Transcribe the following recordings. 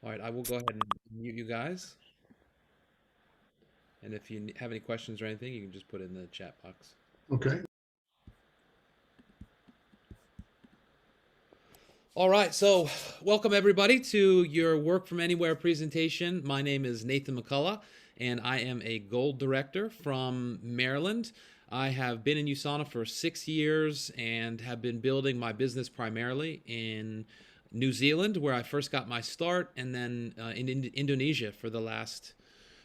All right, I will go ahead and mute you guys. And if you have any questions or anything, you can just put it in the chat box. Okay. All right, so welcome everybody to your Work From Anywhere presentation. My name is Nathan McCullough, and I am a gold director from Maryland. I have been in USANA for 6 years and have been building my business primarily in New Zealand, where I first got my start, and then in Indonesia for the last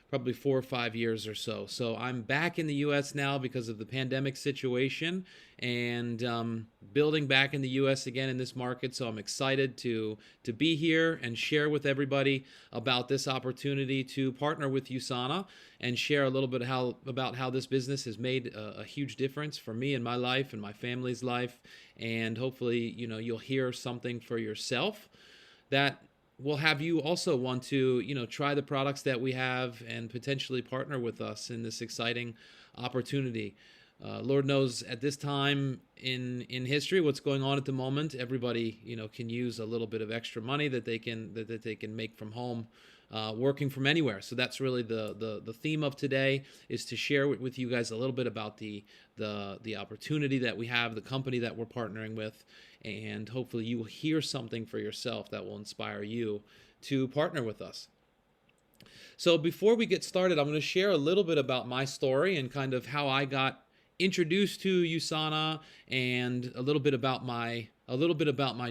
probably 4 or 5 years or so. So I'm back in the U.S. now because of the pandemic situation, and building back in the U.S. again in this market. So I'm excited to be here and share with everybody about this opportunity to partner with USANA and share a little bit about how this business has made a huge difference for me in my life and my family's life. And hopefully, you'll hear something for yourself that will have you also want to, try the products that we have and potentially partner with us in this exciting opportunity. Lord knows at this time in history, what's going on at the moment, everybody, can use a little bit of extra money that they can make from home, working from anywhere. So that's really the theme of today, is to share with you guys a little bit about the opportunity that we have, the company that we're partnering with, and hopefully you will hear something for yourself that will inspire you to partner with us. So before we get started, I'm going to share a little bit about my story and kind of how I got introduced to USANA, and a little bit about my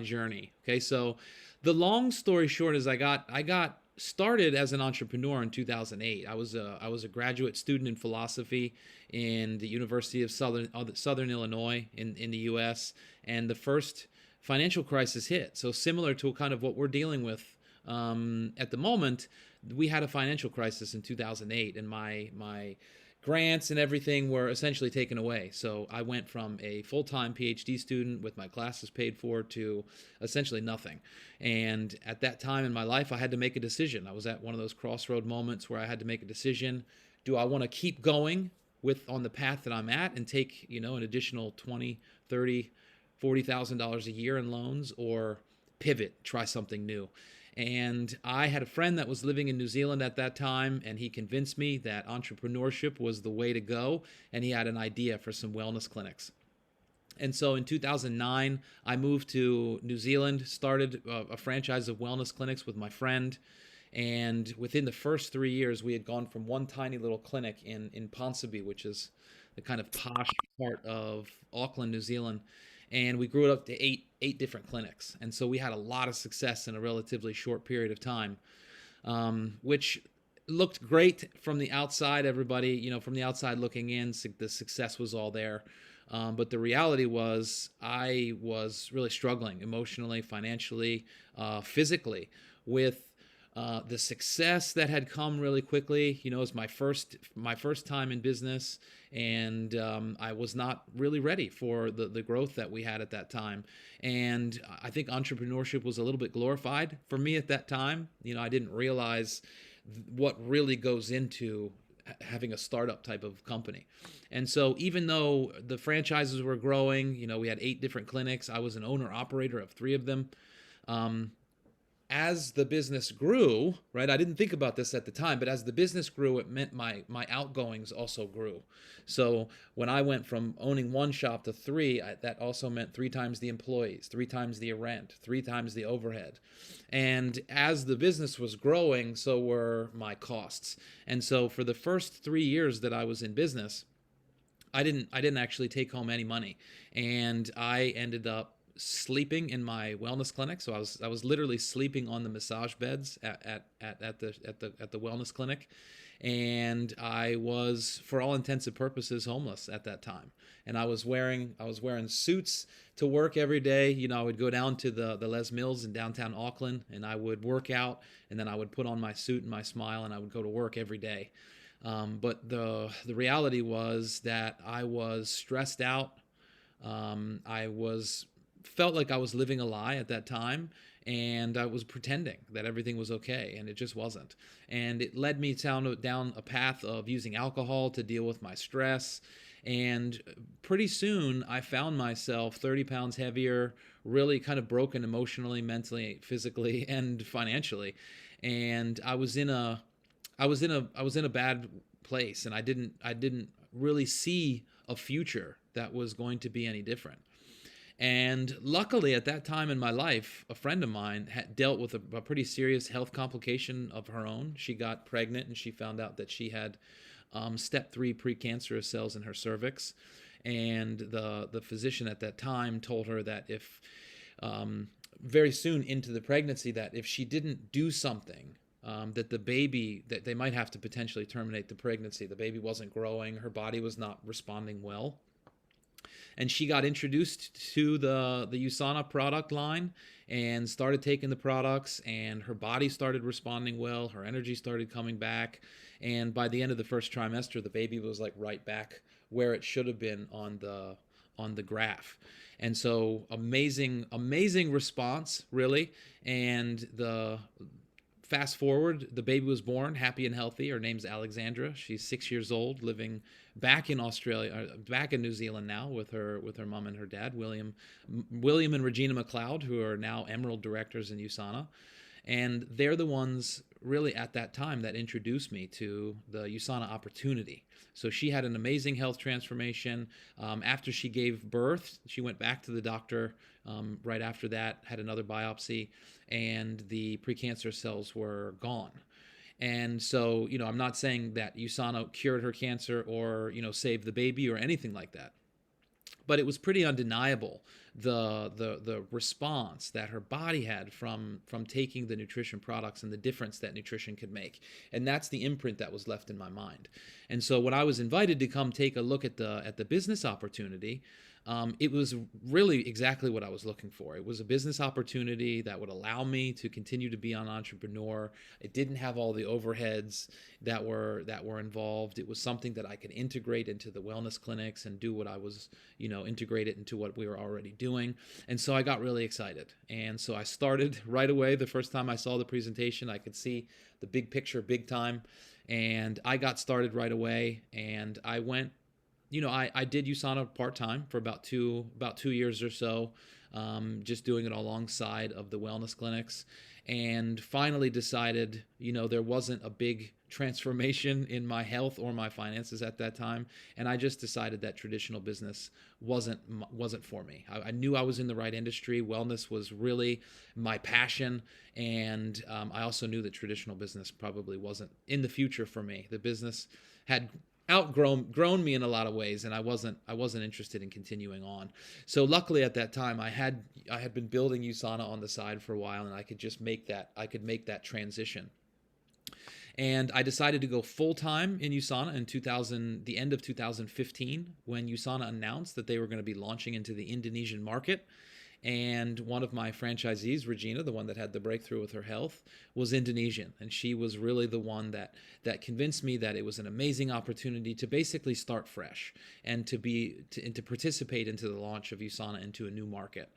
journey. Okay, so the long story short is I got started as an entrepreneur in 2008. I was a graduate student in philosophy in the University of Southern Illinois in the U.S. And the first financial crisis hit. So similar to kind of what we're dealing with at the moment, we had a financial crisis in 2008, and my grants and everything were essentially taken away. So I went from a full-time PhD student with my classes paid for to essentially nothing. And at that time in my life, I had to make a decision. I was at one of those crossroad moments where I had to make a decision. Do I want to keep going on the path that I'm at and take, an additional $20, $30, $40,000 a year in loans, or pivot, try something new? And I had a friend that was living in New Zealand at that time, and he convinced me that entrepreneurship was the way to go, and he had an idea for some wellness clinics. And so in 2009, I moved to New Zealand, started a franchise of wellness clinics with my friend. And within the first 3 years, we had gone from one tiny little clinic in Ponsonby, which is the kind of posh part of Auckland, New Zealand, and we grew it up to eight different clinics. And so we had a lot of success in a relatively short period of time, which looked great from the outside. Everybody, from the outside looking in, the success was all there. But the reality was I was really struggling emotionally, financially, physically with the success that had come really quickly. It was my first time in business, and I was not really ready for the growth that we had at that time. And I think entrepreneurship was a little bit glorified for me at that time. I didn't realize what really goes into having a startup type of company. And so even though the franchises were growing, we had 8 different clinics. I was an owner operator of 3 of them. As the business grew, right, I didn't think about this at the time, but as the business grew, it meant my outgoings also grew. So when I went from owning 1 shop to 3, that also meant 3 times the employees, 3 times the rent, 3 times the overhead. And as the business was growing, so were my costs. And so for the first 3 years that I was in business, I didn't actually take home any money, and I ended up sleeping in my wellness clinic. So I was literally sleeping on the massage beds at the wellness clinic, and I was, for all intents and purposes, homeless at that time. And I was wearing suits to work every day. I would go down to the Les Mills in downtown Auckland, and I would work out, and then I would put on my suit and my smile, and I would go to work every day. But the reality was that I was stressed out. I felt like I was living a lie at that time, and I was pretending that everything was okay, and it just wasn't. And it led me down a path of using alcohol to deal with my stress. And pretty soon I found myself 30 pounds heavier, really kind of broken emotionally, mentally, physically, and financially. And I was in a bad place, and I didn't really see a future that was going to be any different. And luckily, at that time in my life, a friend of mine had dealt with a pretty serious health complication of her own. She got pregnant, and she found out that she had step 3 precancerous cells in her cervix. And the physician at that time told her that if very soon into the pregnancy, that if she didn't do something, that the baby, that they might have to potentially terminate the pregnancy. The baby wasn't growing, her body was not responding well. And she got introduced to the USANA product line and started taking the products, and her body started responding well, her energy started coming back, and by the end of the first trimester, the baby was like right back where it should have been on the graph. And so amazing response, really. And the fast forward, the baby was born happy and healthy. Her name's Alexandra. She's 6 years old, living back in Australia, back in New Zealand now with her mom and her dad, William and Regina McLeod, who are now Emerald directors in USANA. And they're the ones really at that time that introduced me to the USANA opportunity. So she had an amazing health transformation. After she gave birth, she went back to the doctor right after that, had another biopsy, and the precancer cells were gone. And so, I'm not saying that USANA cured her cancer or, saved the baby or anything like that. But it was pretty undeniable, the response that her body had from taking the nutrition products and the difference that nutrition could make. And that's the imprint that was left in my mind. And so when I was invited to come take a look at the business opportunity, it was really exactly what I was looking for. It was a business opportunity that would allow me to continue to be an entrepreneur. It didn't have all the overheads that were involved. It was something that I could integrate into the wellness clinics and do what I was, integrate it into what we were already doing. And so I got really excited. And so I started right away. The first time I saw the presentation, I could see the big picture, big time. And I got started right away, and I went. I did USANA part-time for about two years or so, just doing it alongside of the wellness clinics, and finally decided, there wasn't a big transformation in my health or my finances at that time, and I just decided that traditional business wasn't for me. I knew I was in the right industry. Wellness was really my passion, and I also knew that traditional business probably wasn't in the future for me. The business had grown me in a lot of ways, and I wasn't interested in continuing on. So luckily at that time I had been building USANA on the side for a while, and I could make that transition. And I decided to go full-time in USANA in the end of 2015, when USANA announced that they were going to be launching into the Indonesian market. And one of my franchisees, Regina, the one that had the breakthrough with her health, was Indonesian. And she was really the one that convinced me that it was an amazing opportunity to basically start fresh and to participate into the launch of USANA into a new market.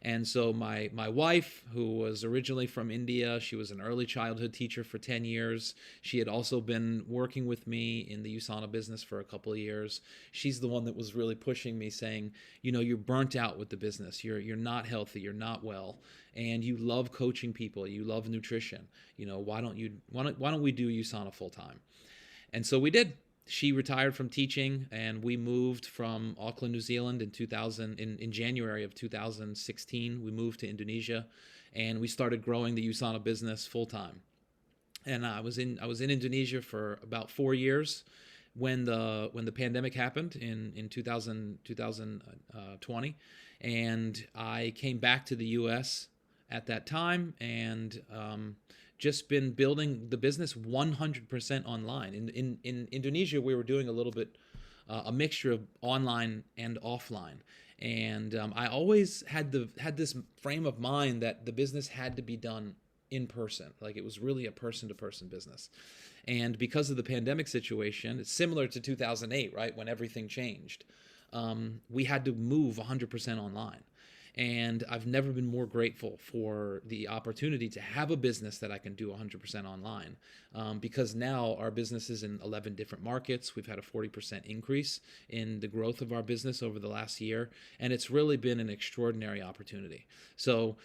And so my wife, who was originally from India, she was an early childhood teacher for 10 years. She had also been working with me in the USANA business for a couple of years. She's the one that was really pushing me, saying, you're burnt out with the business. You're not healthy. You're not well. And you love coaching people. You love nutrition. Why don't we do USANA full time? And so we did. She retired from teaching, and we moved from Auckland, New Zealand in January of 2016. We moved to Indonesia, and we started growing the USANA business full time. And I was in Indonesia for about 4 years when the pandemic happened in 2020, and I came back to the U.S. at that time, and just been building the business 100% online. In Indonesia, we were doing a little bit, a mixture of online and offline. And I always had this frame of mind that the business had to be done in person. Like, it was really a person-to-person business. And because of the pandemic situation, it's similar to 2008, right, when everything changed. We had to move 100% online. And I've never been more grateful for the opportunity to have a business that I can do 100% online, because now our business is in 11 different markets. We've had a 40% increase in the growth of our business over the last year, and it's really been an extraordinary opportunity. So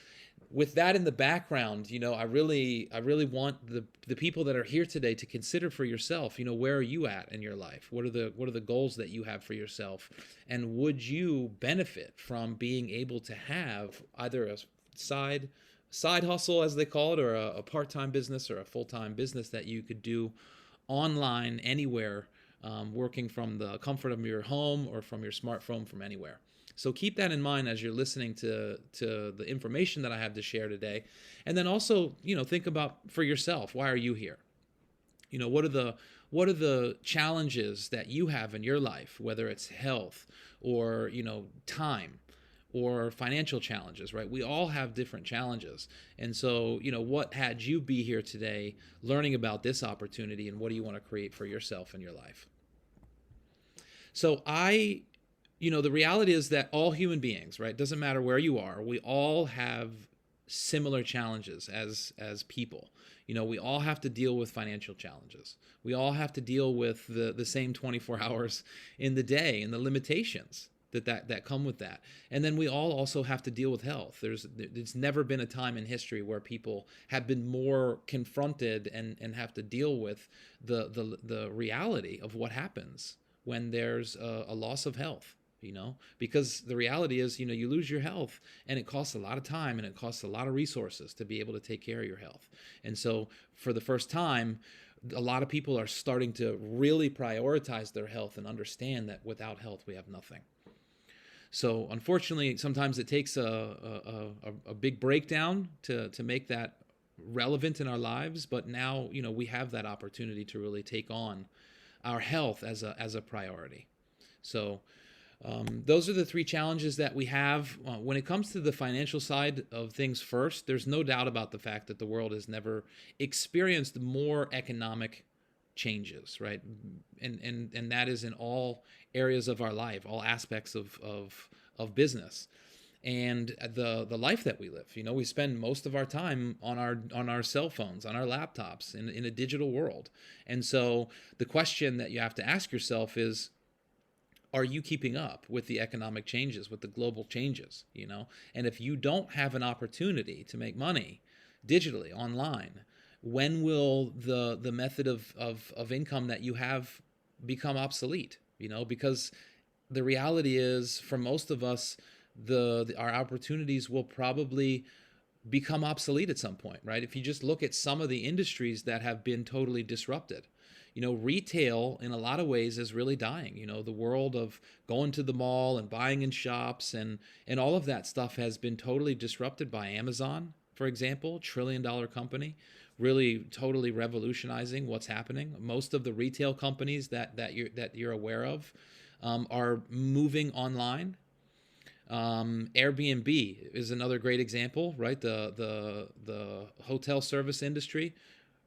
with that in the background, I really want the people that are here today to consider for yourself, where are you at in your life? What are the goals that you have for yourself? And would you benefit from being able to have either a side hustle, as they call it, or a part-time business or a full-time business that you could do online anywhere, working from the comfort of your home or from your smartphone, from anywhere. So keep that in mind as you're listening to the information that I have to share today. And then also, think about for yourself, why are you here? What are the challenges that you have in your life, whether it's health or, time or financial challenges, right? We all have different challenges. And so, what had you be here today learning about this opportunity, and what do you want to create for yourself in your life? So the reality is that all human beings, right, doesn't matter where you are, we all have similar challenges as people. We all have to deal with financial challenges. We all have to deal with the same 24 hours in the day and the limitations that come with that. And then we all also have to deal with health. There's never been a time in history where people have been more confronted and have to deal with the reality of what happens when there's a loss of health. Because the reality is, you lose your health, and it costs a lot of time and it costs a lot of resources to be able to take care of your health. And so for the first time, a lot of people are starting to really prioritize their health and understand that without health, we have nothing. So unfortunately, sometimes it takes a big breakdown to make that relevant in our lives. But now, we have that opportunity to really take on our health as a priority. So those are the three challenges that we have. When it comes to the financial side of things first, there's no doubt about the fact that the world has never experienced more economic changes, right? And that is in all areas of our life, all aspects of business. And the life that we live, we spend most of our time on our cell phones, on our laptops, in a digital world. And so the question that you have to ask yourself is, are you keeping up with the economic changes, with the global changes, And if you don't have an opportunity to make money digitally, online, when will the method of income that you have become obsolete? Because the reality is, for most of us, our opportunities will probably become obsolete at some point, right? If you just look at some of the industries that have been totally disrupted. Retail in a lot of ways is really dying. The world of going to the mall and buying in shops and all of that stuff has been totally disrupted by Amazon, for example, $1 trillion company, really totally revolutionizing what's happening. Most of the retail companies that you're aware of are moving online. Airbnb is another great example, right? The hotel service industry,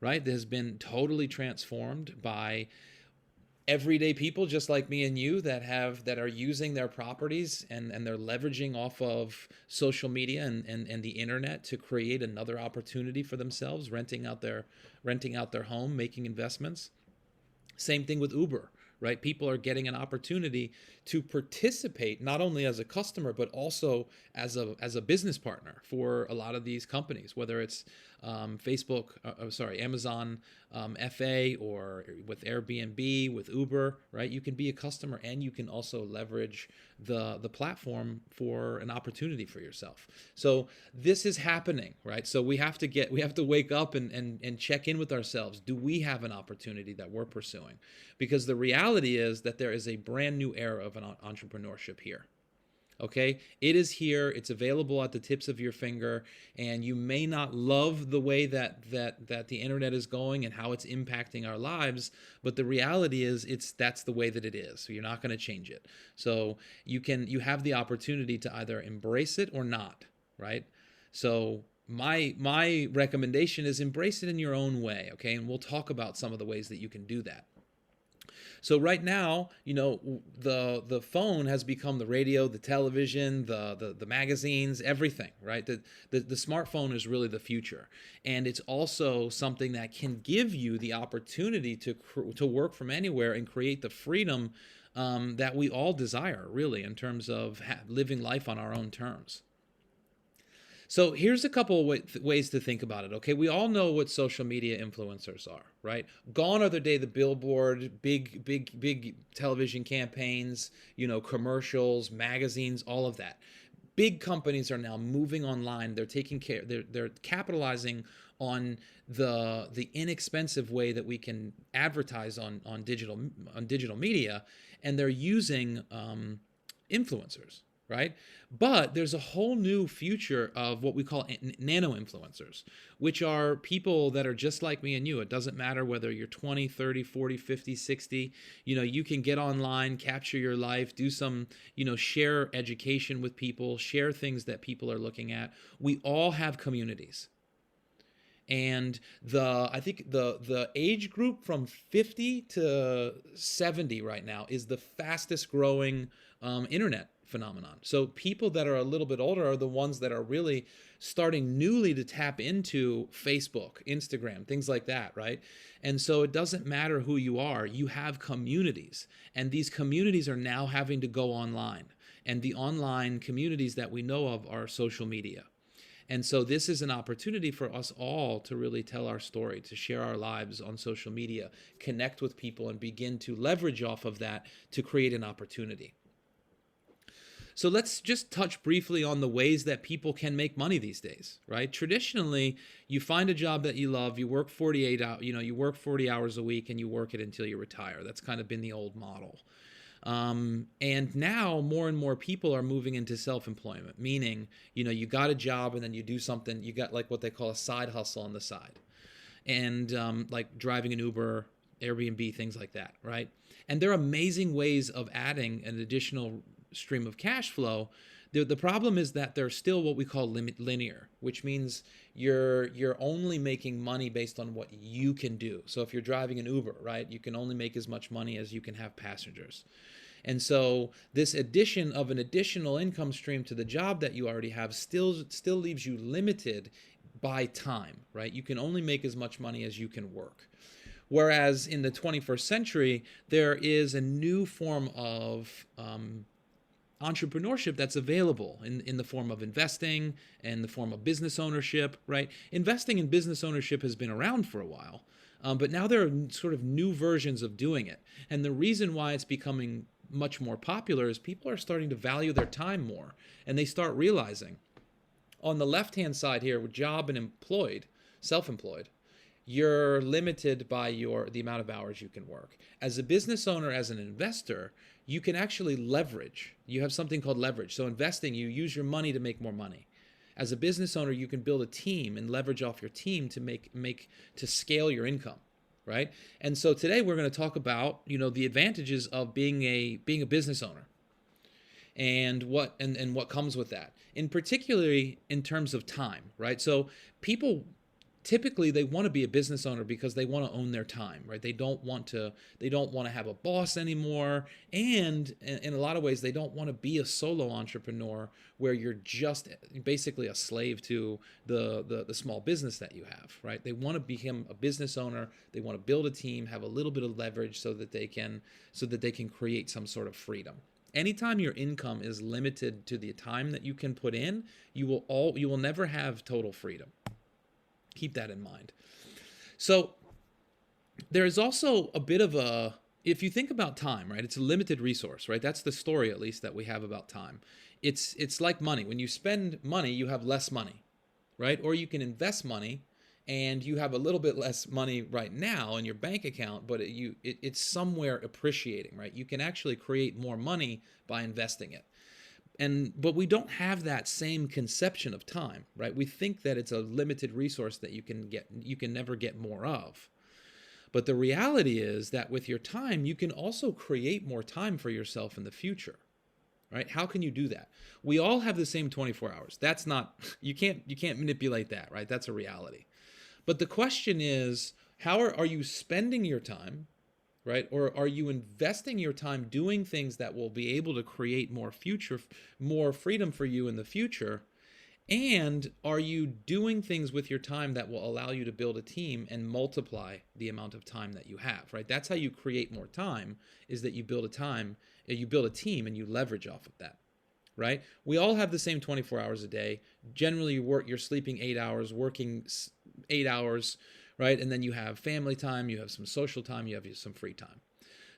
right, that has been totally transformed by everyday people just like me and you that are using their properties and they're leveraging off of social media and the internet to create another opportunity for themselves, renting out their home, making investments. Same thing with Uber, right? People are getting an opportunity to participate not only as a customer but also as a business partner for a lot of these companies, whether it's Amazon FA, or with Airbnb, with Uber, right? You can be a customer and you can also leverage the platform for an opportunity for yourself. So this is happening, right? So we have to wake up and check in with ourselves. Do we have an opportunity that we're pursuing? Because the reality is that there is a brand new era of an entrepreneurship here. Okay, it is here. It's available at the tips of your finger, and you may not love the way that the internet is going and how it's impacting our lives, but the reality is that's the way that it is. So you're not going to change it. So you have the opportunity to either embrace it or not, right? So my recommendation is embrace it in your own way, okay? And we'll talk about some of the ways that you can do that. So right now, the phone has become the radio, the television, the magazines, everything, right? The smartphone is really the future, and it's also something that can give you the opportunity to work from anywhere and create the freedom that we all desire, really, in terms of living life on our own terms. So here's a couple of ways to think about it. Okay, we all know what social media influencers are, right? Gone are the day the billboard, big television campaigns, commercials, magazines, all of that. Big companies are now moving online. They're taking care. They're capitalizing on the inexpensive way that we can advertise on digital media, and they're using influencers, right? But there's a whole new future of what we call nano influencers, which are people that are just like me and you. It doesn't matter whether you're 20, 30, 40, 50, 60. You can get online, capture your life, do some, share education with people, share things that people are looking at. We all have communities. And I think the age group from 50 to 70 right now is the fastest growing internet phenomenon. So people that are a little bit older are the ones that are really starting newly to tap into Facebook, Instagram, things like that, right? And so it doesn't matter who you are, you have communities, and these communities are now having to go online. And the online communities that we know of are social media. And so this is an opportunity for us all to really tell our story, to share our lives on social media, connect with people, and begin to leverage off of that to create an opportunity. So let's just touch briefly on the ways that people can make money these days, right? Traditionally, you find a job that you love, you work 48 hours, you work 40 hours a week, and you work it until you retire. That's kind of been the old model. And now more and more people are moving into self-employment, meaning, you got a job and then you do something, you got like what they call a side hustle on the side. And like driving an Uber, Airbnb, things like that, right? And there are amazing ways of adding an additional stream of cash flow. The problem is that they're still what we call linear, which means you're only making money based on what you can do. So if you're driving an Uber, right, you can only make as much money as you can have passengers. And so this addition of an additional income stream to the job that you already have still leaves you limited by time, right? You can only make as much money as you can work. Whereas in the 21st century, there is a new form of entrepreneurship that's available in the form of investing and the form of business ownership, right? Investing in business ownership has been around for a while, but now there are sort of new versions of doing it. And the reason why it's becoming much more popular is people are starting to value their time more, and they start realizing on the left-hand side here with job and employed, self-employed, you're limited by the amount of hours you can work. As a business owner, as an investor, you can actually leverage. You have something called leverage. So investing, you use your money to make more money. As a business owner, you can build a team and leverage off your team to scale your income, right? And so today we're going to talk about, the advantages of being a business owner and what comes with that. In particularly in terms of time, right? So people typically they want to be a business owner because they want to own their time, right? They don't want to have a boss anymore, and in a lot of ways they don't want to be a solo entrepreneur where you're just basically a slave to the small business that you have, right? They want to become a business owner. They want to build a team, have a little bit of leverage so that they can create some sort of freedom. Anytime your income is limited to the time that you can put in, you will never have total freedom. Keep that in mind. So there is also a bit of if you think about time, right? It's a limited resource, right? That's the story, at least, that we have about time. It's like money. When you spend money, you have less money, right? Or you can invest money and you have a little bit less money right now in your bank account, but it's somewhere appreciating, right? You can actually create more money by investing it. But we don't have that same conception of time, right? We think that it's a limited resource that you can never get more of. But the reality is that with your time, you can also create more time for yourself in the future, right? How can you do that? We all have the same 24 hours. That's not, you can't manipulate that, right? That's a reality. But the question is, how are you spending your time? right? Or are you investing your time doing things that will be able to create more freedom for you in the future? And are you doing things with your time that will allow you to build a team and multiply the amount of time that you have, right? That's how you create more time, is that you build a team and you leverage off of that, right? We all have the same 24 hours a day. Generally, you're sleeping 8 hours, working 8 hours, right? And then you have family time, you have some social time, you have some free time.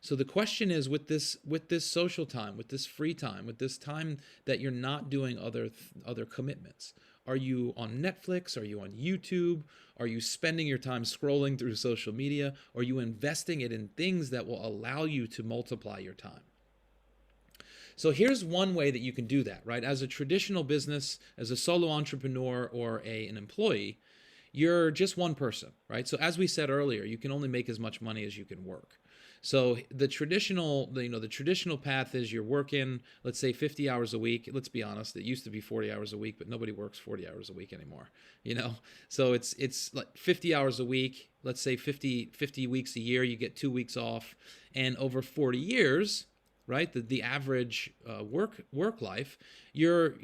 So the question is, with this social time, with this free time, with this time that you're not doing other commitments, are you on Netflix? Are you on YouTube? Are you spending your time scrolling through social media? Or are you investing it in things that will allow you to multiply your time? So here's one way that you can do that, right? As a traditional business, as a solo entrepreneur or an employee, you're just one person, right? So as we said earlier, you can only make as much money as you can work. So the traditional path is you're working, let's say 50 hours a week. Let's be honest, it used to be 40 hours a week, but nobody works 40 hours a week anymore, So it's like 50 hours a week, let's say 50 weeks a year, you get 2 weeks off, and over 40 years, right? The average work life, you're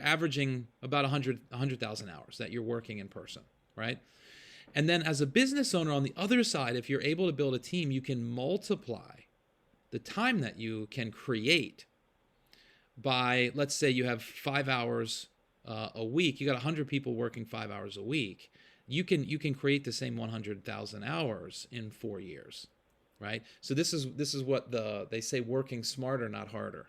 averaging about 100,000 hours that you're working in person, right? And then as a business owner on the other side, if you're able to build a team, you can multiply the time that you can create by, let's say you have 5 hours a week. You got 100 people working 5 hours a week. You can create the same 100,000 hours in 4 years, right? So this is what they say, working smarter, not harder.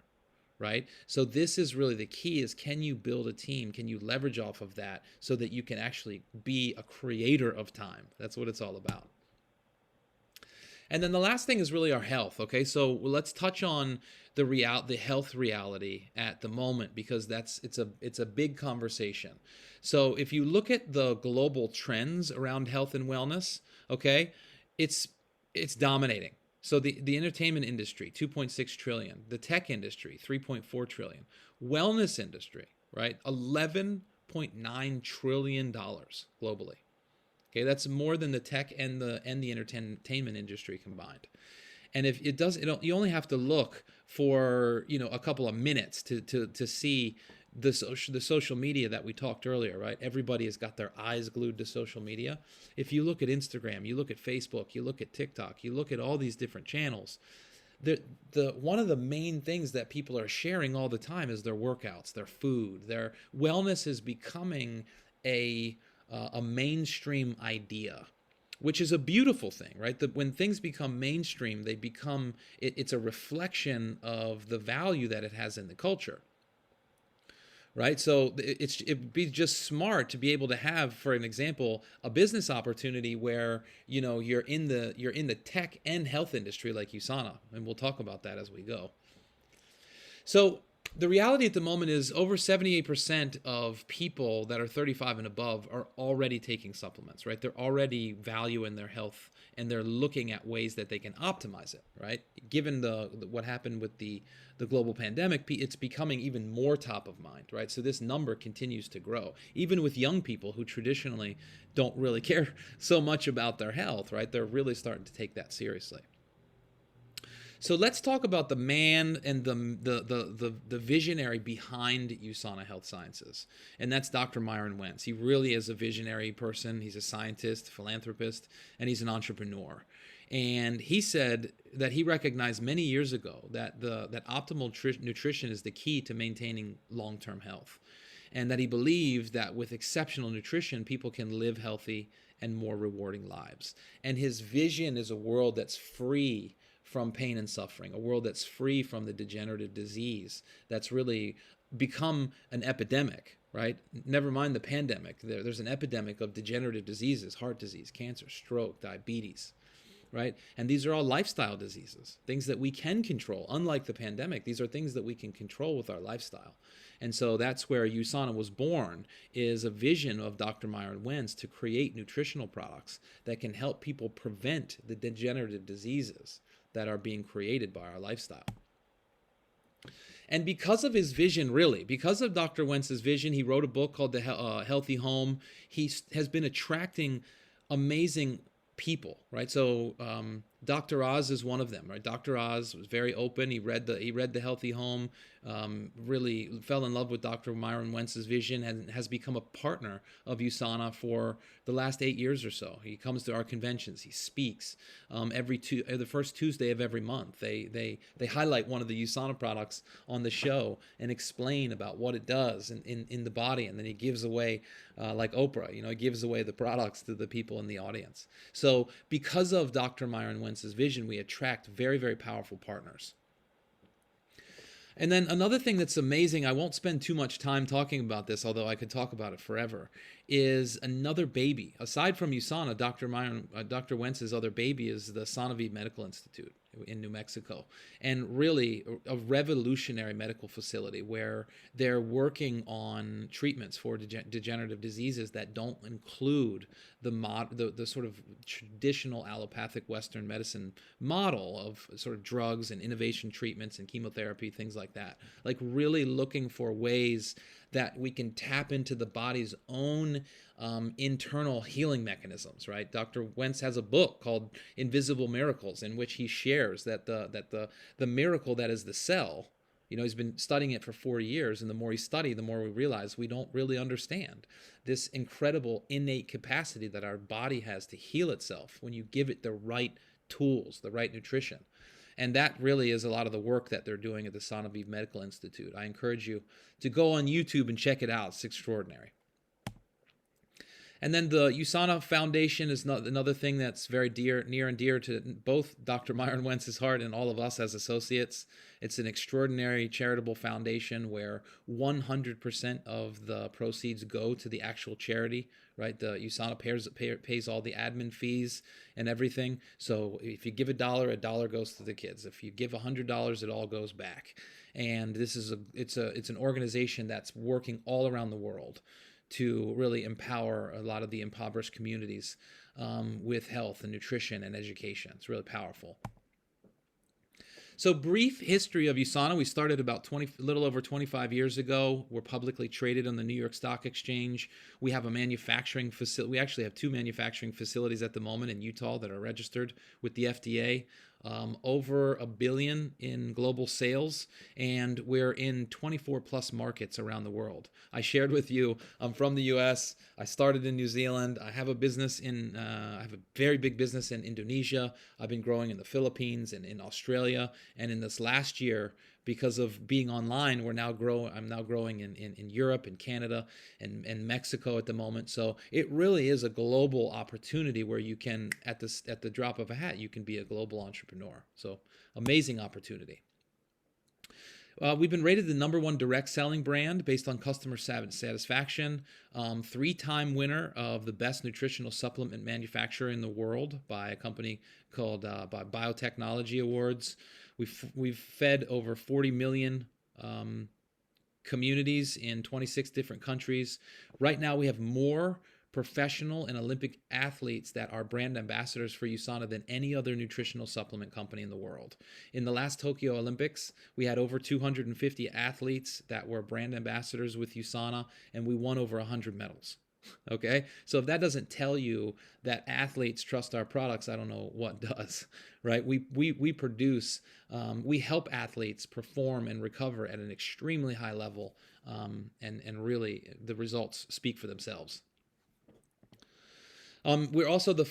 Right? So this is really the key, is can you build a team? Can you leverage off of that so that you can actually be a creator of time? That's what it's all about. And then the last thing is really our health. Okay, so let's touch on the health reality at the moment, because it's a big conversation. So if you look at the global trends around health and wellness, okay, it's dominating. So the entertainment industry, 2.6 trillion, the tech industry, 3.4 trillion, wellness industry, right, $11.9 trillion globally. Okay, that's more than the tech and the entertainment industry combined. And if it does, you only have to look for a couple of minutes to see the social media that we talked earlier, right? Everybody has got their eyes glued to social media. If you look at Instagram, you look at Facebook, you look at TikTok, you look at all these different channels, one of the main things that people are sharing all the time is their workouts, their food, their wellness is becoming a mainstream idea, which is a beautiful thing, right? That when things become mainstream, it's a reflection of the value that it has in the culture. Right, so it'd be just smart to be able to have, for an example, a business opportunity where you're in the tech and health industry like USANA, and we'll talk about that as we go. So the reality at the moment is over 78% of people that are 35 and above are already taking supplements, right? They're already valuing their health, and they're looking at ways that they can optimize it, right? Given what happened with the global pandemic, it's becoming even more top of mind, right? So this number continues to grow, even with young people who traditionally don't really care so much about their health, right? They're really starting to take that seriously. So let's talk about the man and the visionary behind USANA Health Sciences, and that's Dr. Myron Wentz. He really is a visionary person. He's a scientist, philanthropist, and he's an entrepreneur. And he said that he recognized many years ago that optimal nutrition is the key to maintaining long-term health, and that he believed that with exceptional nutrition, people can live healthy and more rewarding lives. And his vision is a world that's free from pain and suffering, a world that's free from the degenerative disease that's really become an epidemic, right? Never mind the pandemic. There's an epidemic of degenerative diseases, heart disease, cancer, stroke, diabetes, right? And these are all lifestyle diseases, things that we can control. Unlike the pandemic, these are things that we can control with our lifestyle. And so that's where USANA was born, is a vision of Dr. Myron Wentz to create nutritional products that can help people prevent the degenerative diseases that are being created by our lifestyle. And because of his vision, really, because of Dr. Wentz's vision, he wrote a book called The Healthy Home. He has been attracting amazing people, right? So Dr. Oz is one of them, right? Dr. Oz was very open. He read the Healthy Home, really fell in love with Dr. Myron Wentz's vision, and has become a partner of USANA for the last 8 years or so. He comes to our conventions. He speaks the first Tuesday of every month. They highlight one of the USANA products on the show and explain about what it does in the body, and then he gives away, like Oprah, he gives away the products to the people in the audience. So because of Dr. Myron Wentz's vision, we attract very, very powerful partners. And then another thing that's amazing, I won't spend too much time talking about this, although I could talk about it forever, is another baby. Aside from USANA, Dr. Wentz's other baby is the Sonoviv Medical Institute in New Mexico, and really a revolutionary medical facility where they're working on treatments for degenerative diseases that don't include the sort of traditional allopathic Western medicine model of sort of drugs and innovation treatments and chemotherapy, things like that. Like really looking for ways that we can tap into the body's own internal healing mechanisms, right? Dr. Wentz has a book called Invisible Miracles, in which he shares that the miracle that is the cell, he's been studying it for 4 years, and the more he studied, the more we realize we don't really understand this incredible innate capacity that our body has to heal itself when you give it the right tools, the right nutrition. And that really is a lot of the work that they're doing at the Sonoviv Medical Institute. I encourage you to go on YouTube and check it out. It's extraordinary. And then the USANA Foundation is another thing that's very near and dear to both Dr. Myron Wentz's heart and all of us as associates. It's an extraordinary charitable foundation where 100% of the proceeds go to the actual charity, right? The USANA pays all the admin fees and everything. So if you give $1, $1 goes to the kids. If you give $100, it all goes back. And this is it's an organization that's working all around the world to really empower a lot of the impoverished communities with health and nutrition and education. It's really powerful. So brief history of USANA. We started about a little over 25 years ago. We're publicly traded on the New York Stock Exchange. We have a manufacturing facility. We actually have 2 manufacturing facilities at the moment in Utah that are registered with the FDA. Over $1 billion in global sales, and we're in 24 plus markets around the world. I shared with you, I'm from the US. I started in New Zealand. I have a very big business in Indonesia. I've been growing in the Philippines and in Australia. And in this last year, because of being online, I'm now growing in Europe and Canada and Mexico at the moment. So it really is a global opportunity where you can, at the drop of a hat, you can be a global entrepreneur. So amazing opportunity. We've been rated the #1 direct selling brand based on customer satisfaction. 3-time winner of the best nutritional supplement manufacturer in the world by a company called by Biotechnology Awards. We've fed over 40 million communities in 26 different countries. Right now, we have more professional and Olympic athletes that are brand ambassadors for USANA than any other nutritional supplement company in the world. In the last Tokyo Olympics, we had over 250 athletes that were brand ambassadors with USANA, and we won over 100 medals. Okay, so if that doesn't tell you that athletes trust our products, I don't know what does, right? We produce, we help athletes perform and recover at an extremely high level, and really the results speak for themselves. We're also the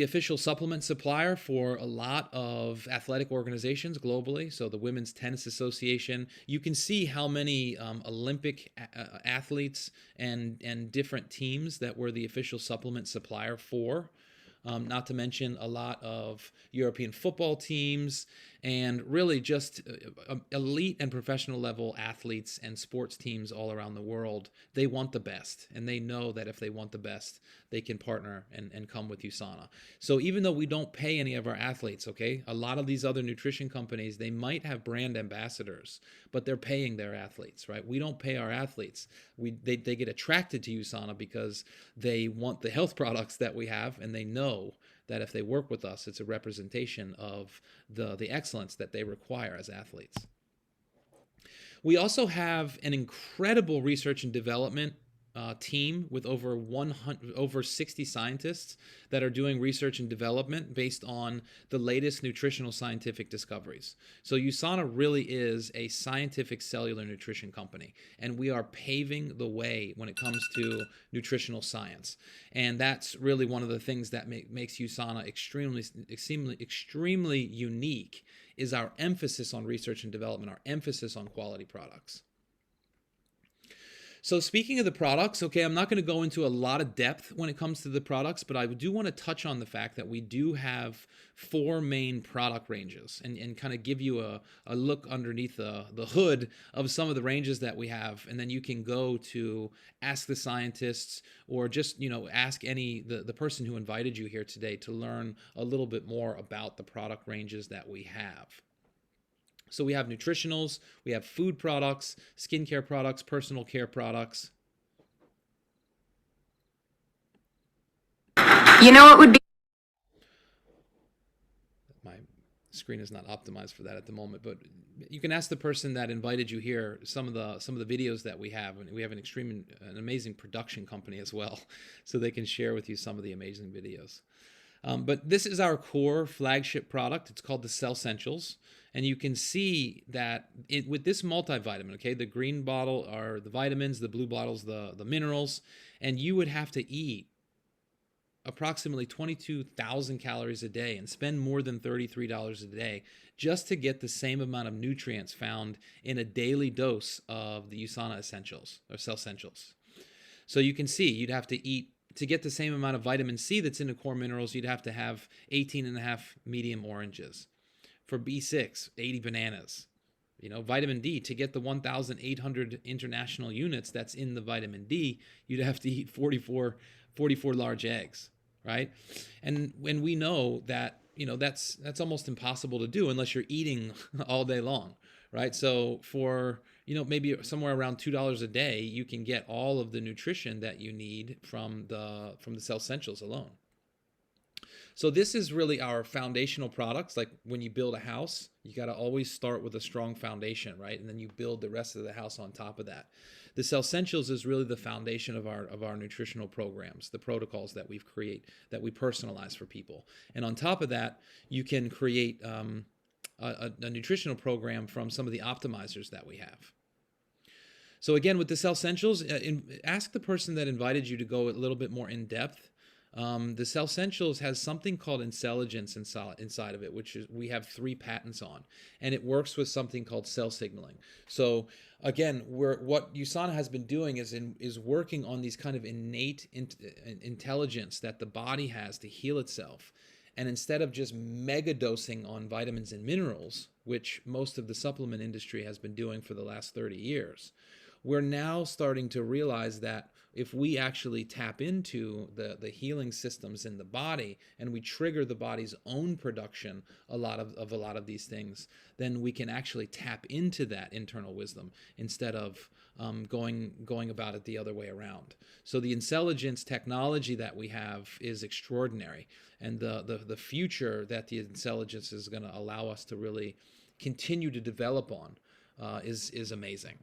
official supplement supplier for a lot of athletic organizations globally. So the Women's Tennis Association. You can see how many Olympic athletes and different teams that we're the official supplement supplier for. Not to mention a lot of European football teams and really just elite and professional level athletes and sports teams all around the world. They want the best, and they know that if they want the best, they can partner and come with USANA. So even though we don't pay any of our athletes, okay, a lot of these other nutrition companies, they might have brand ambassadors, but they're paying their athletes, right? We don't pay our athletes. They get attracted to USANA because they want the health products that we have, and they know that if they work with us, it's a representation of the excellence that they require as athletes. We also have an incredible research and development team with over 60 scientists that are doing research and development based on the latest nutritional scientific discoveries. So USANA really is a scientific cellular nutrition company, and we are paving the way when it comes to nutritional science. And that's really one of the things that makes USANA extremely unique, is our emphasis on research and development, our emphasis on quality products. So speaking of the products, okay, I'm not going to go into a lot of depth when it comes to the products, but I do want to touch on the fact that we do have 4 main product ranges, and kind of give you a look underneath the hood of some of the ranges that we have. And then you can go to ask the scientists, or just, ask the person who invited you here today to learn a little bit more about the product ranges that we have. So we have nutritionals, we have food products, skincare products, personal care products. You know what would be... My screen is not optimized for that at the moment, but you can ask the person that invited you here some of the videos that we have, and we have an amazing production company as well, so they can share with you some of the amazing videos. But this is our core flagship product. It's called the Cell Essentials. And you can see that with this multivitamin, okay, the green bottle are the vitamins, the blue bottle's the minerals, and you would have to eat approximately 22,000 calories a day and spend more than $33 a day just to get the same amount of nutrients found in a daily dose of the USANA Essentials, or Cell Essentials. So you can see you'd have to eat, to get the same amount of vitamin C that's in the core minerals, you'd have to have 18.5 medium oranges. For B6, 80 bananas. Vitamin D, to get the 1,800 international units that's in the vitamin D, you'd have to eat 44 large eggs, right? And when we know that, that's almost impossible to do unless you're eating all day long, right? So for, maybe somewhere around $2 a day, you can get all of the nutrition that you need from the Cell Essentials alone. So this is really our foundational products. Like when you build a house, you got to always start with a strong foundation, right? And then you build the rest of the house on top of that. The Cell Essentials is really the foundation of our nutritional programs, the protocols that we personalize for people. And on top of that, you can create a nutritional program from some of the optimizers that we have. So again, with the Cell Essentials, ask the person that invited you to go a little bit more in depth. The Cell Essentials has something called intelligence inside of it, which is, we have 3 patents on, and it works with something called cell signaling. So again, what USANA has been doing is working on these kind of innate intelligence that the body has to heal itself. And instead of just mega dosing on vitamins and minerals, which most of the supplement industry has been doing for the last 30 years, we're now starting to realize that if we actually tap into the healing systems in the body, and we trigger the body's own production of a lot of these things, then we can actually tap into that internal wisdom instead of going about it the other way around. So the intelligence technology that we have is extraordinary, and the future that the intelligence is going to allow us to really continue to develop on is amazing.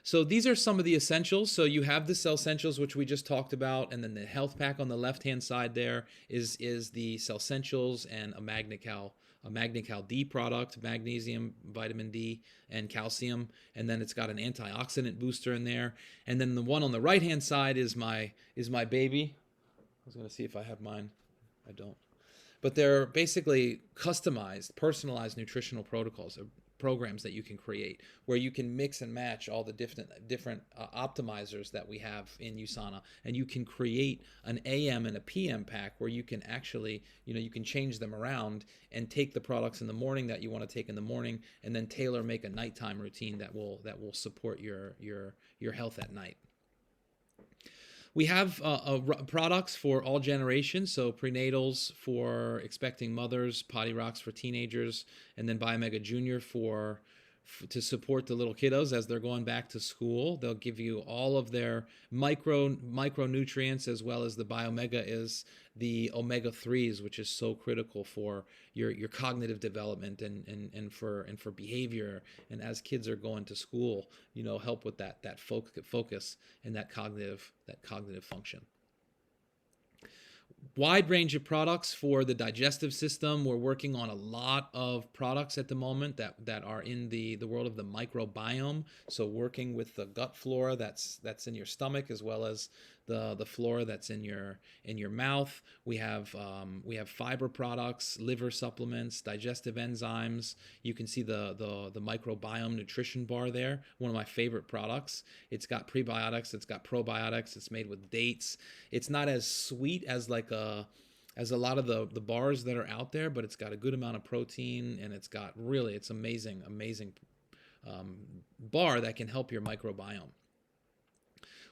So these are some of the essentials. So you have the Cell Essentials, which we just talked about, and then the health pack on the left-hand side there is the Cell Essentials and a MagnaCal D product, magnesium, vitamin D, and calcium. And then it's got an antioxidant booster in there. And then the one on the right-hand side is my baby. I was going to see if I have mine. I don't. But they're basically customized, personalized nutritional protocols, programs that you can create, where you can mix and match all the different optimizers that we have in USANA, and you can create an AM and a PM pack where you can actually, you can change them around and take the products in the morning that you want to take in the morning, and then make a nighttime routine that will support your health at night. We have products for all generations, so prenatals for expecting mothers, Potty Rocks for teenagers, and then Biomega Junior for to support the little kiddos as they're going back to school. They'll give you all of their micronutrients, as well as the biomega is the omega-3s, which is so critical for your cognitive development and for behavior, and as kids are going to school, help with that focus and that cognitive function. Wide range of products for the digestive system. We're working on a lot of products at the moment that are in the world of the microbiome. So working with the gut flora that's in your stomach, as well as the flora that's in your mouth. We have fiber products, liver supplements, digestive enzymes. You can see the microbiome nutrition bar there. One of my favorite products. It's got prebiotics, it's got probiotics, it's made with dates. It's not as sweet as as a lot of the bars that are out there, but it's got a good amount of protein, and it's amazing bar that can help your microbiome.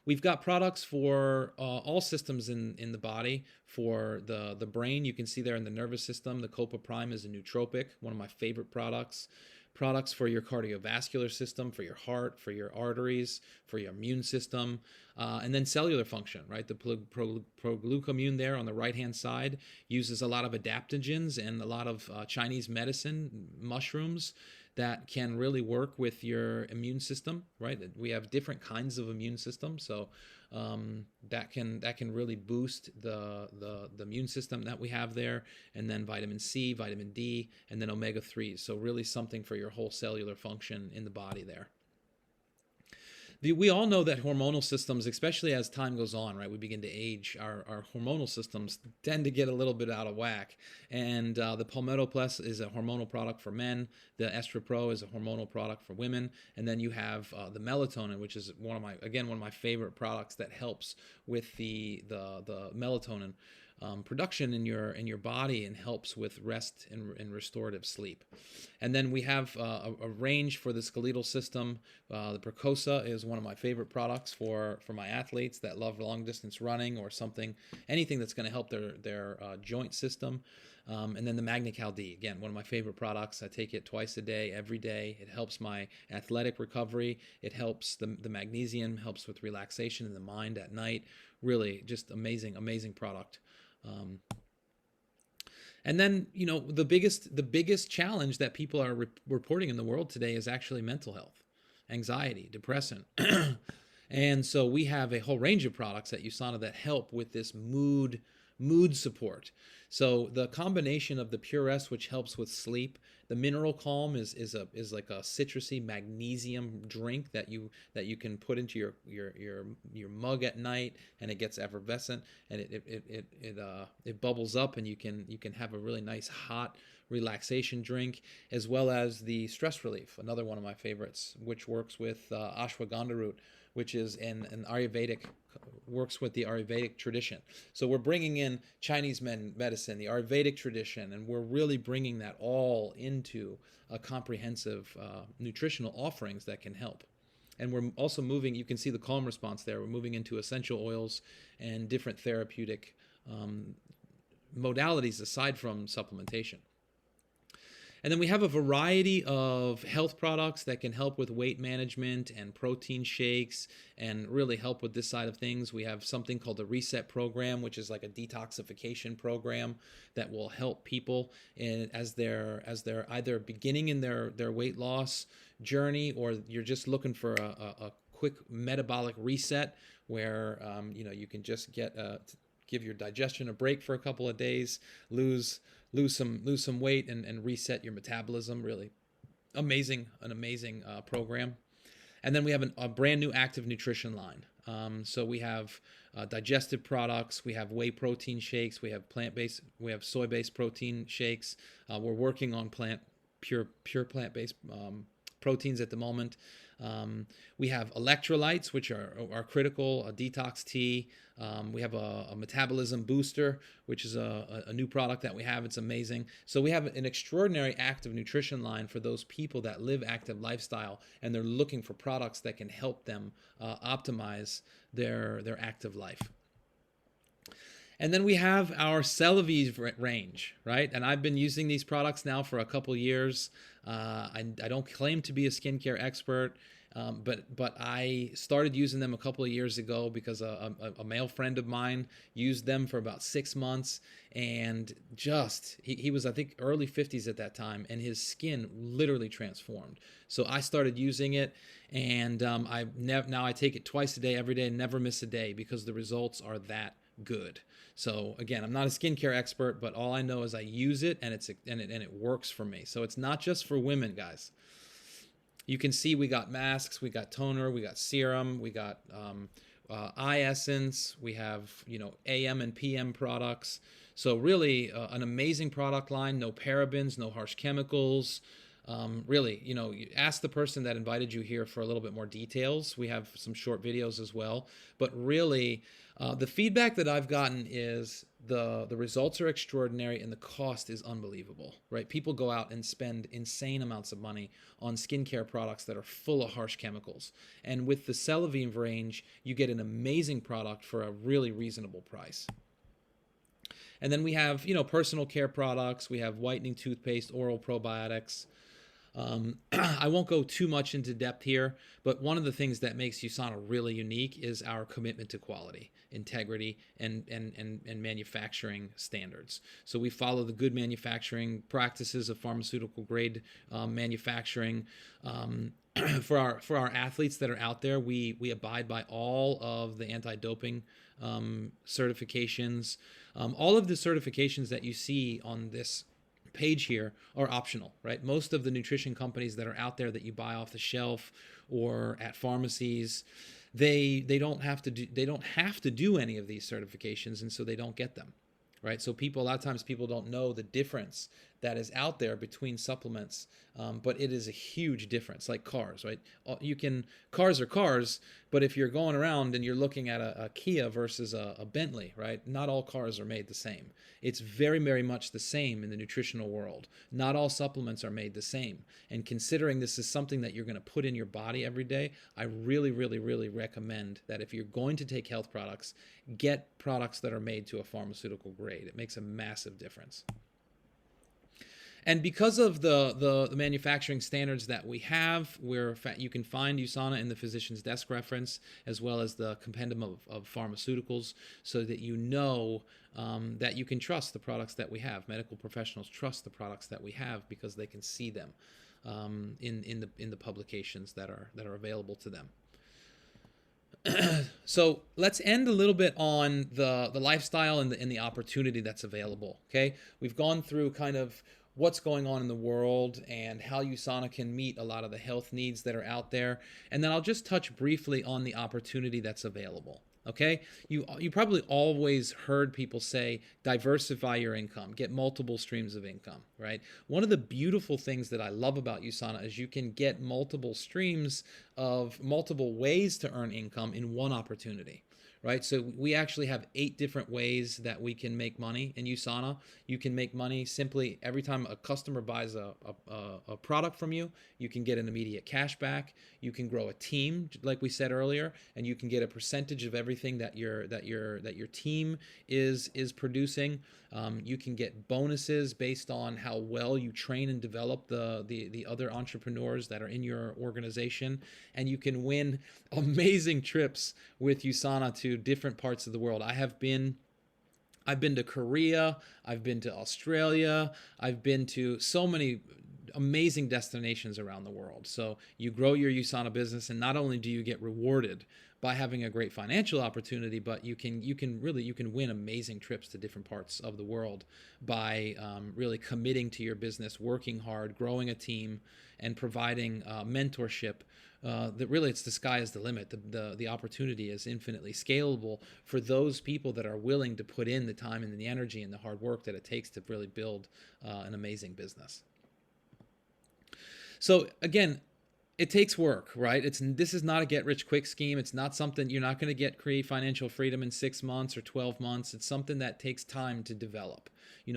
We've got products for all systems in the body. For the brain, you can see there in the nervous system, the Copa Prime is a nootropic, one of my favorite products. Products for your cardiovascular system, for your heart, for your arteries, for your immune system, and then cellular function, right? The proglucamune there on the right-hand side uses a lot of adaptogens and a lot of Chinese medicine, mushrooms, that can really work with your immune system, right? We have different kinds of immune systems, so that can really boost the immune system that we have there. And then vitamin C, vitamin D, and then omega-3s. So really something for your whole cellular function in the body there. We all know that hormonal systems, especially as time goes on, right, we begin to age, our hormonal systems tend to get a little bit out of whack. And the Palmetto Plus is a hormonal product for men. The Estra Pro is a hormonal product for women. And then you have the melatonin, which is one of my favorite products that helps with the melatonin production in your body and helps with rest and restorative sleep. And then we have a range for the skeletal system. The Percosa is one of my favorite products for my athletes that love long distance running or anything that's going to help their joint system. And then the Magna-Cal D, again, one of my favorite products. I take it twice a day, every day. It helps my athletic recovery. It helps the magnesium, helps with relaxation in the mind at night. Really just amazing product. And then, the biggest challenge that people are reporting in the world today is actually mental health, anxiety, depression. And so we have a whole range of products at USANA that help with this mood support. So the combination of the Pure S, which helps with sleep, the Mineral Calm is like a citrusy magnesium drink that you can put into your mug at night, and it gets effervescent, and it bubbles up, and you can have a really nice hot relaxation drink, as well as the Stress Relief, another one of my favorites, which works with ashwagandha root, which is an Ayurvedic, works with the Ayurvedic tradition. So we're bringing in Chinese medicine, the Ayurvedic tradition, and we're really bringing that all into a comprehensive nutritional offerings that can help. And we're also moving, you can see the Calm response there, we're moving into essential oils and different therapeutic modalities aside from supplementation. And then we have a variety of health products that can help with weight management and protein shakes and really help with this side of things. We have something called the Reset Program, which is like a detoxification program that will help people as they're either beginning in their weight loss journey, or you're just looking for a quick metabolic reset where you can just give your digestion a break for a couple of days, lose some weight and reset your metabolism. Really an amazing program. And then we have a brand new active nutrition line. So we have digestive products, we have whey protein shakes, we have soy-based protein shakes. We're working on pure plant-based proteins at the moment. We have electrolytes, which are critical, a detox tea. We have a metabolism booster, which is a new product that we have. It's amazing. So we have an extraordinary active nutrition line for those people that live active lifestyle, and they're looking for products that can help them optimize their active life. And then we have our Celavive range, right? And I've been using these products now for a couple years. I don't claim to be a skincare expert, but I started using them a couple of years ago because a male friend of mine used them for about 6 months, and just he was, I think, early 50s at that time, and his skin literally transformed. So I started using it, and now I take it twice a day, every day, never miss a day, because the results are that good. So again, I'm not a skincare expert, but all I know is I use it, and it works for me. So it's not just for women, guys. You can see we got masks, we got toner, we got serum, we got eye essence, we have, AM and PM products. So really an amazing product line. No parabens, no harsh chemicals. Really, you ask the person that invited you here for a little bit more details. We have some short videos as well. But really, the feedback that I've gotten is the results are extraordinary and the cost is unbelievable, right? People go out and spend insane amounts of money on skincare products that are full of harsh chemicals. And with the Celavive range, you get an amazing product for a really reasonable price. And then we have, personal care products. We have whitening toothpaste, oral probiotics. I won't go too much into depth here, but one of the things that makes USANA really unique is our commitment to quality, integrity, and manufacturing standards. So we follow the good manufacturing practices of pharmaceutical grade manufacturing. For our athletes that are out there, we abide by all of the anti-doping certifications. All of the certifications that you see on this page here are optional, right? Most of the nutrition companies that are out there that you buy off the shelf or at pharmacies, they don't have to do any of these certifications, and so they don't get them, right? So a lot of times people don't know the difference that is out there between supplements, but it is a huge difference, like cars, right? Cars are cars, but if you're going around and you're looking at a Kia versus a Bentley, right? Not all cars are made the same. It's very, very much the same in the nutritional world. Not all supplements are made the same. And considering this is something that you're going to put in your body every day, I really, really, really recommend that if you're going to take health products, get products that are made to a pharmaceutical grade. It makes a massive difference. And because of the manufacturing standards that we have, you can find USANA in the physician's desk reference, as well as the compendium of pharmaceuticals, so that that you can trust the products that we have. Medical professionals trust the products that we have because they can see them in the publications that are available to them. So let's end a little bit on the lifestyle and the opportunity that's available. Okay, we've gone through kind of what's going on in the world and how USANA can meet a lot of the health needs that are out there. And then I'll just touch briefly on the opportunity that's available. Okay, you probably always heard people say, diversify your income, get multiple streams of income, right? One of the beautiful things that I love about USANA is you can get multiple streams of multiple ways to earn income in one opportunity. Right, so we actually have 8 different ways that we can make money in USANA. You can make money simply every time a customer buys a product from you. You can get an immediate cash back. You can grow a team, like we said earlier, and you can get a percentage of everything that your team is producing. You can get bonuses based on how well you train and develop the other entrepreneurs that are in your organization, and you can win amazing trips with USANA to different parts of the world. I've been to Korea, I've been to Australia, I've been to so many amazing destinations around the world. So you grow your USANA business, and not only do you get rewarded by having a great financial opportunity, but you can win amazing trips to different parts of the world by really committing to your business, working hard, growing a team, and providing mentorship. That really, it's the sky is the limit. The opportunity is infinitely scalable for those people that are willing to put in the time and the energy and the hard work that it takes to really build an amazing business. So again, it takes work, right? This is not a get-rich-quick scheme. It's not something you're not going to create financial freedom in 6 months or 12 months. It's something that takes time to develop.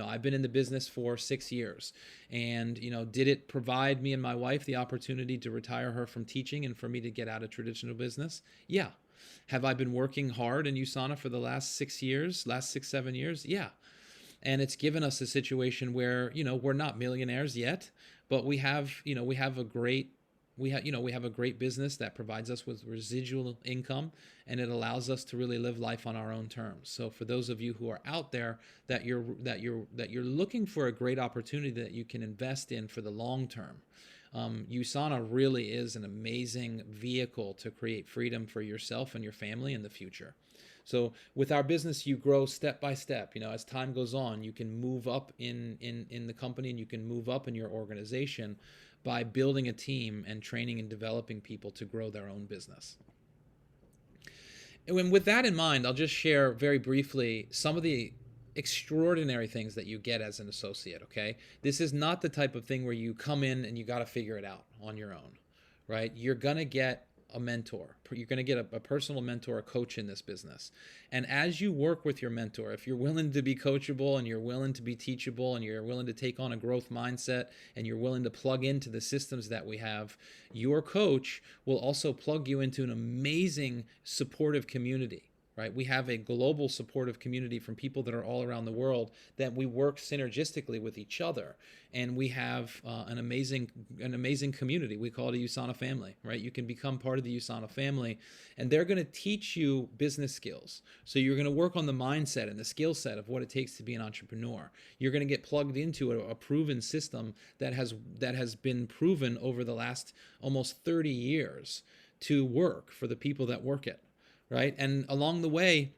I've been in the business for 6 years, and did it provide me and my wife the opportunity to retire her from teaching and for me to get out of traditional business? Yeah. Have I been working hard in USANA for the last 6 years, last 6, 7 years? Yeah. And it's given us a situation where, we're not millionaires yet, but we have a great we have a great business that provides us with residual income, and it allows us to really live life on our own terms. So for those of you who are out there that you're looking for a great opportunity that you can invest in for the long term, USANA really is an amazing vehicle to create freedom for yourself and your family in the future. So with our business, you grow step by step. As time goes on, you can move up in the company, and you can move up in your organization by building a team and training and developing people to grow their own business. And with that in mind, I'll just share very briefly some of the extraordinary things that you get as an associate, okay? This is not the type of thing where you come in and you got to figure it out on your own, right? You're going to get a mentor. You're going to get a personal mentor, a coach in this business. And as you work with your mentor, if you're willing to be coachable and you're willing to be teachable and you're willing to take on a growth mindset and you're willing to plug into the systems that we have, your coach will also plug you into an amazing supportive community. Right? We have a global supportive community from people that are all around the world that we work synergistically with each other, and we have an amazing community. We call it a USANA family, right? You can become part of the USANA family, and they're going to teach you business skills. So you're going to work on the mindset and the skill set of what it takes to be an entrepreneur. You're going to get plugged into a proven system that has been proven over the last almost 30 years to work for the people that work it. Right? And along the way,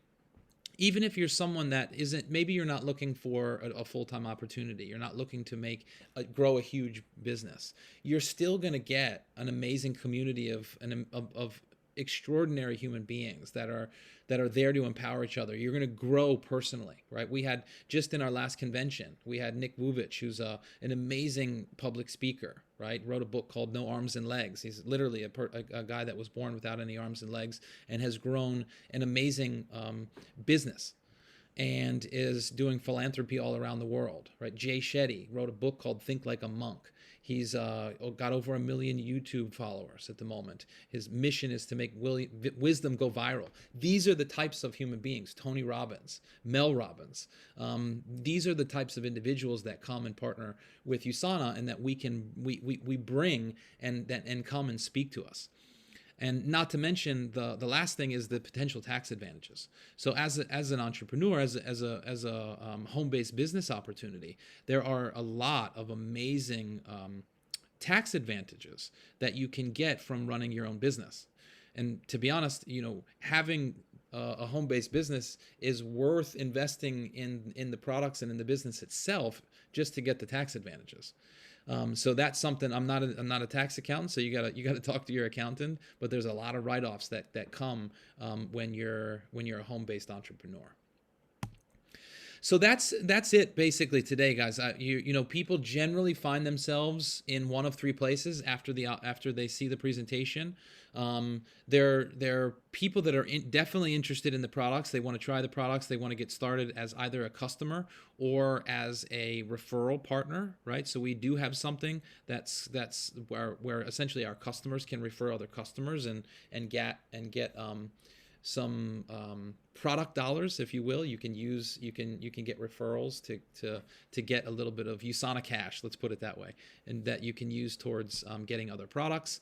even if you're someone that isn't, maybe you're not looking for a full-time opportunity, you're not looking to grow a huge business, you're still going to get an amazing community of extraordinary human beings that are there to empower each other. You're going to grow personally, right? We had, just in our last convention, we had Nick Vujicic, who's an amazing public speaker, right? Wrote a book called No Arms and Legs. He's literally a guy that was born without any arms and legs and has grown an amazing business and is doing philanthropy all around the world, right? Jay Shetty wrote a book called Think Like a Monk. He's got over 1 million YouTube followers at the moment. His mission is to make wisdom go viral. These are the types of human beings. Tony Robbins, Mel Robbins. These are the types of individuals that come and partner with USANA, and that we bring and come and speak to us. And not to mention, the last thing is the potential tax advantages. So as an entrepreneur, as a home-based business opportunity, there are a lot of amazing tax advantages that you can get from running your own business. And to be honest, having a home-based business is worth investing in the products and in the business itself just to get the tax advantages. So that's something. I'm not a tax accountant, so you gotta talk to your accountant. But there's a lot of write-offs that come when you're a home-based entrepreneur. So that's it basically today, guys. People generally find themselves in one of three places after they see the presentation. They're people that are definitely interested in the products. They want to try the products. They want to get started as either a customer or as a referral partner, right? So we do have something that's where essentially our customers can refer other customers and get some product dollars, if you will. You can get referrals to get a little bit of USANA cash, let's put it that way, and that you can use towards getting other products.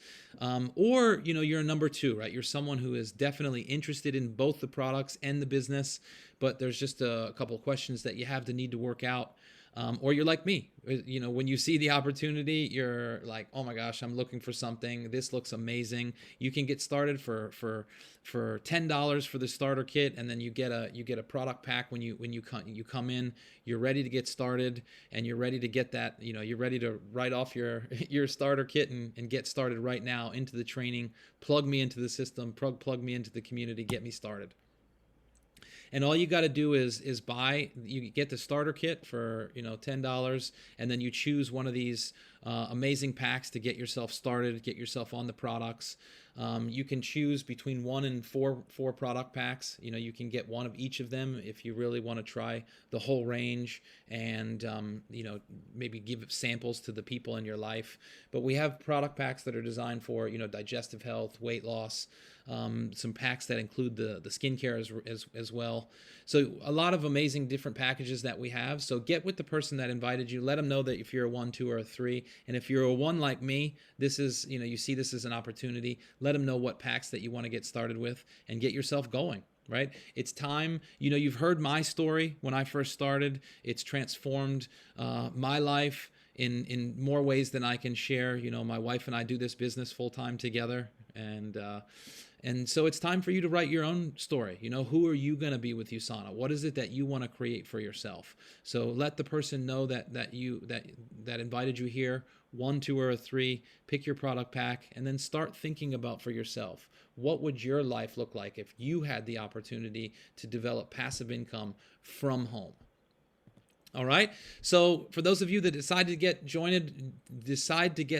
Or you're a number two, right? You're someone who is definitely interested in both the products and the business, but there's just a couple of questions that you have to need to work out. Or you're like me, when you see the opportunity, you're like, oh my gosh, I'm looking for something. This looks amazing. You can get started for $10 for the starter kit, and then you get a product pack when you come in. You're ready to get started, and you're ready to get that. You're ready to write off your starter kit and get started right now into the training. Plug me into the system. Plug me into the community. Get me started. And all you got to do is buy. You get the starter kit for $10, and then you choose one of these amazing packs to get yourself started, get yourself on the products. You can choose between 1 and 4 product packs. You can get one of each of them if you really want to try the whole range, and maybe give samples to the people in your life. But we have product packs that are designed for digestive health, weight loss. Some packs that include the skincare as well. So a lot of amazing different packages that we have. So get with the person that invited you. Let them know that if you're a 1, 2, or a 3, and if you're a 1 like me, this is you see this as an opportunity. Let them know what packs that you want to get started with and get yourself going. Right? It's time. You've heard my story when I first started. It's transformed my life in more ways than I can share. My wife and I do this business full time together, and so it's time for you to write your own story. Who are you going to be with USANA? What is it that you want to create for yourself? So let the person know that invited you here, 1, 2, or a 3. Pick your product pack, and then start thinking about for yourself. What would your life look like if you had the opportunity to develop passive income from home? All right. So for those of you that decide to get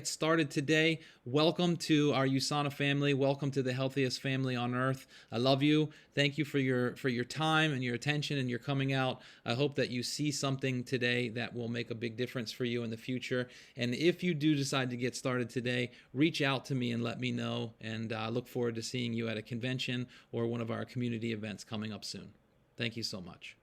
started today, welcome to our USANA family. Welcome to the healthiest family on earth. I love you. Thank you for your time and your attention and your coming out. I hope that you see something today that will make a big difference for you in the future. And if you do decide to get started today, reach out to me and let me know. And I look forward to seeing you at a convention or one of our community events coming up soon. Thank you so much.